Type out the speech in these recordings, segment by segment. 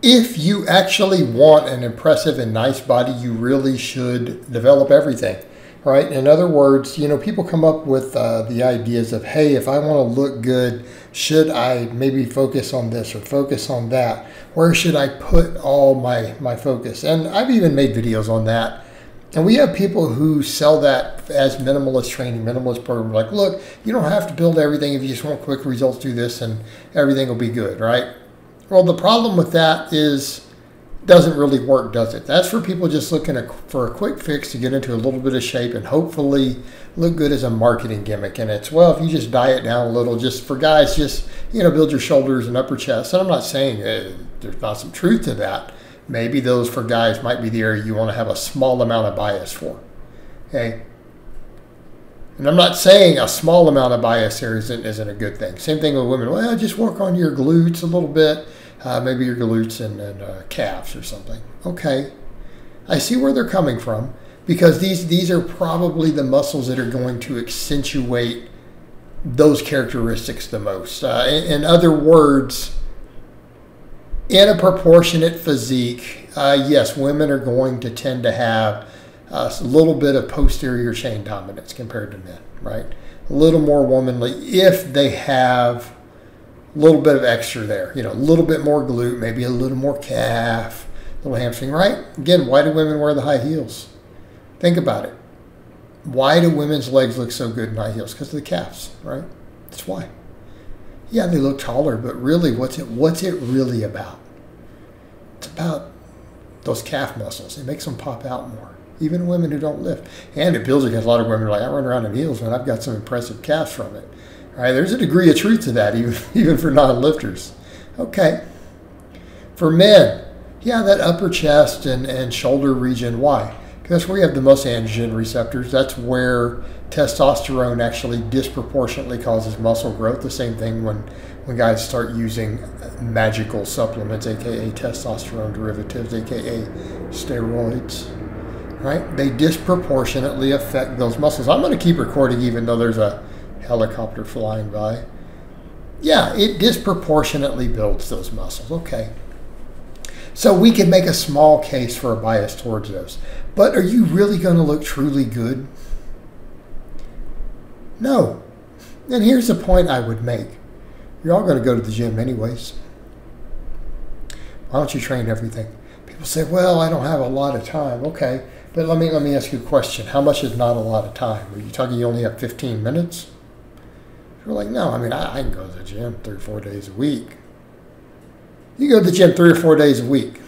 if you actually want an impressive and nice body, you really should develop everything, right? In other words, you know, people come up with the ideas of, hey, if I want to look good, should I maybe focus on this or focus on that? Where should I put all my focus? And I've even made videos on that. And we have people who sell that as minimalist training, minimalist program. Like, look, you don't have to build everything. If you just want quick results, do this and everything will be good, right? Well, the problem with that is it doesn't really work, does it? That's for people just looking for a quick fix to get into a little bit of shape and hopefully look good as a marketing gimmick. And it's, well, if you just diet down a little, just for guys, just, you know, build your shoulders and upper chest. And I'm not saying there's not some truth to that. Maybe those for guys might be the area you want to have a small amount of bias for, okay? And I'm not saying a small amount of bias here isn't a good thing. Same thing with women. Well, just work on your glutes a little bit. Maybe your glutes and calves or something. Okay, I see where they're coming from, because these are probably the muscles that are going to accentuate those characteristics the most. In other words, in a proportionate physique, yes, women are going to tend to have a little bit of posterior chain dominance compared to men, right? A little more womanly if they have a little bit of extra there, you know, a little bit more glute, maybe a little more calf, a little hamstring, right? Again, why do women wear the high heels? Think about it. Why do women's legs look so good in high heels? Because of the calves, right? That's why. Yeah, they look taller, but really, what's it really about? It's about those calf muscles. It makes them pop out more. Even women who don't lift. And it builds against a lot of women who are like, I run around in heels, and I've got some impressive calves from it. All right, there's a degree of truth to that, even for non-lifters. Okay. For men, yeah, that upper chest and shoulder region, why? Because that's where you have the most androgen receptors. That's where testosterone actually disproportionately causes muscle growth. The same thing when guys start using magical supplements, aka testosterone derivatives, aka steroids. Right? They disproportionately affect those muscles. I'm going to keep recording even though there's a helicopter flying by. Yeah, it disproportionately builds those muscles. Okay. So we can make a small case for a bias towards those. But are you really going to look truly good? No. And here's the point I would make. You're all going to go to the gym anyways. Why don't you train everything? People say, well, I don't have a lot of time. Okay. But let me ask you a question. How much is not a lot of time? Are you talking you only have 15 minutes? You're like, no, I mean, I can go to the gym 3 or 4 days a week. You go to the gym 3 or 4 days a week.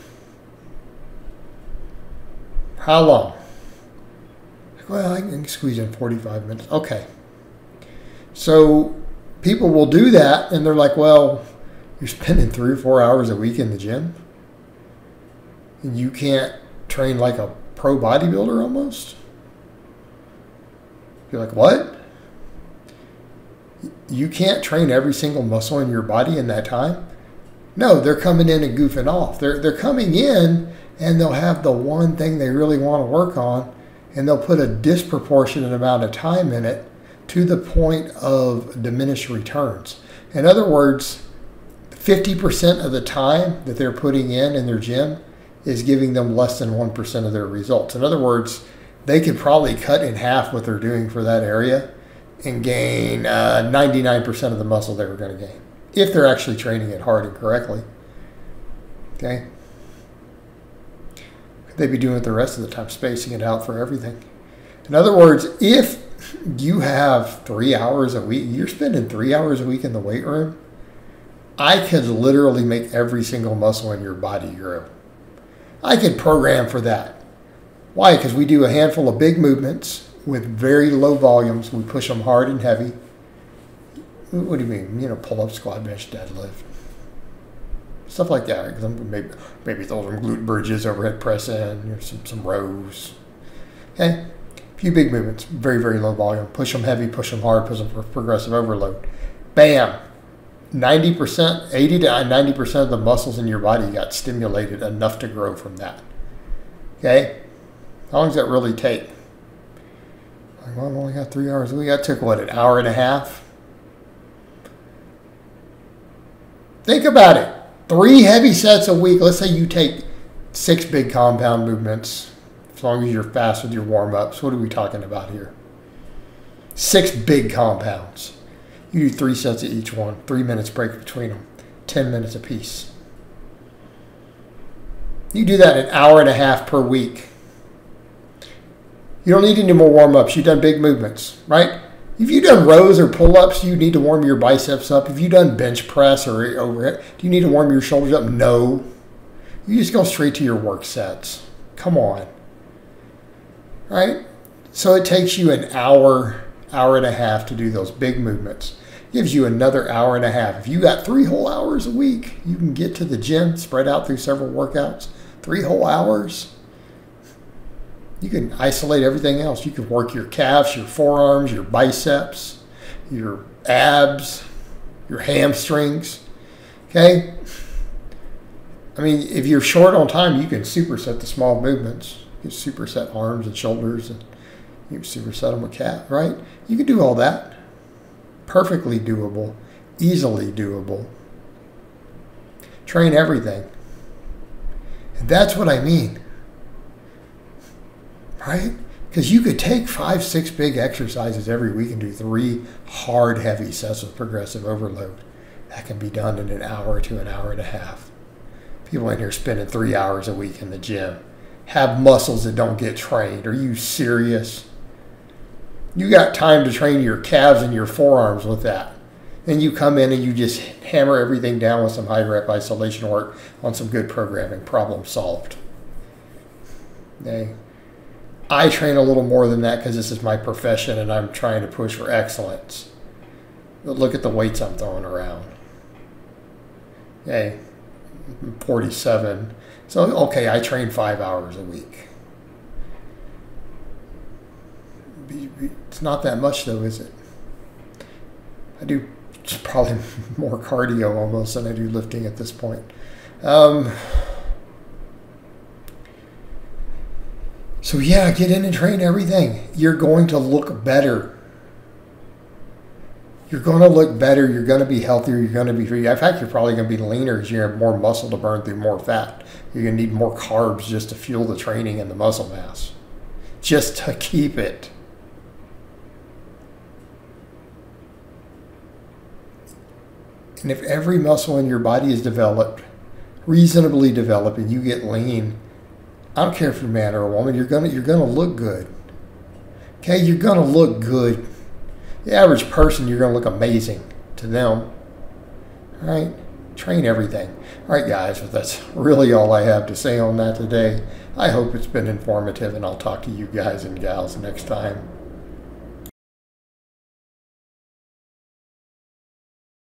How long? Well, I can squeeze in 45 minutes. Okay. So people will do that, and they're like, well, you're spending 3 or 4 hours a week in the gym, and you can't train like a pro bodybuilder almost? You're like, what? You can't train every single muscle in your body in that time? No, they're coming in and goofing off. They're coming in and they'll have the one thing they really want to work on, and they'll put a disproportionate amount of time in it to the point of diminished returns. In other words, 50% of the time that they're putting in their gym is giving them less than 1% of their results. In other words, they could probably cut in half what they're doing for that area and gain 99% of the muscle they were going to gain, if they're actually training it hard and correctly. Okay? Could they be doing it the rest of the time, spacing it out for everything? In other words, if you have 3 hours a week, you're spending 3 hours a week in the weight room, I could literally make every single muscle in your body grow. I could program for that. Why? Because we do a handful of big movements with very low volumes. We push them hard and heavy. What do you mean? You know, pull-up, squat, bench, deadlift. Stuff like that. Maybe throw some glute bridges, overhead press in, some rows. Okay? A few big movements. Very, very low volume. Push them heavy, push them hard, push them for progressive overload. Bam! 90%, 80 to 90% of the muscles in your body got stimulated enough to grow from that. Okay? How long does that really take? Like, well, I've only got 3 hours a week. That took, what, an hour and a half? Think about it. 3 heavy sets a week. Let's say you take 6 big compound movements, as long as you're fast with your warm-ups. What are we talking about here? 6 big compounds. You do 3 sets of each one, 3 minutes break between them, 10 minutes apiece. You do that an hour and a half per week. You don't need any more warm-ups. You've done big movements, right? If you've done rows or pull-ups, you need to warm your biceps up. If you've done bench press or overhead, do you need to warm your shoulders up? No. You just go straight to your work sets. Come on. Right? So it takes you an hour, hour and a half to do those big movements. Gives you another hour and a half. If you got 3 whole hours a week, you can get to the gym, spread out through several workouts. 3 whole hours. You can isolate everything else. You can work your calves, your forearms, your biceps, your abs, your hamstrings. Okay? I mean, if you're short on time, you can superset the small movements. You can superset arms and shoulders, and you can superset them with calf, right? You can do all that. Perfectly doable, easily doable. Train everything. And that's what I mean. Right? Because you could take 5, 6 big exercises every week and do 3 hard, heavy sets with progressive overload. That can be done in an hour to an hour and a half. People in here spending 3 hours a week in the gym have muscles that don't get trained. Are you serious? You got time to train your calves and your forearms with that. Then you come in and you just hammer everything down with some high rep isolation work on some good programming. Problem solved. Okay. I train a little more than that because this is my profession and I'm trying to push for excellence. But look at the weights I'm throwing around. Okay, I'm 47. So, okay, I train 5 hours a week. It's not that much though, is it? I do probably more cardio almost than I do lifting at this point. So yeah, get in and train everything. You're going to look better. You're going to look better. You're going to be healthier. You're going to be free. In fact, you're probably going to be leaner as you have more muscle to burn through more fat. You're going to need more carbs just to fuel the training and the muscle mass. Just to keep it. And if every muscle in your body is developed, reasonably developed, and you get lean, I don't care if you're a man or a woman, you're gonna look good. Okay, you're gonna look good. The average person, you're gonna look amazing to them. All right, train everything. All right, guys, but that's really all I have to say on that today. I hope it's been informative, and I'll talk to you guys and gals next time.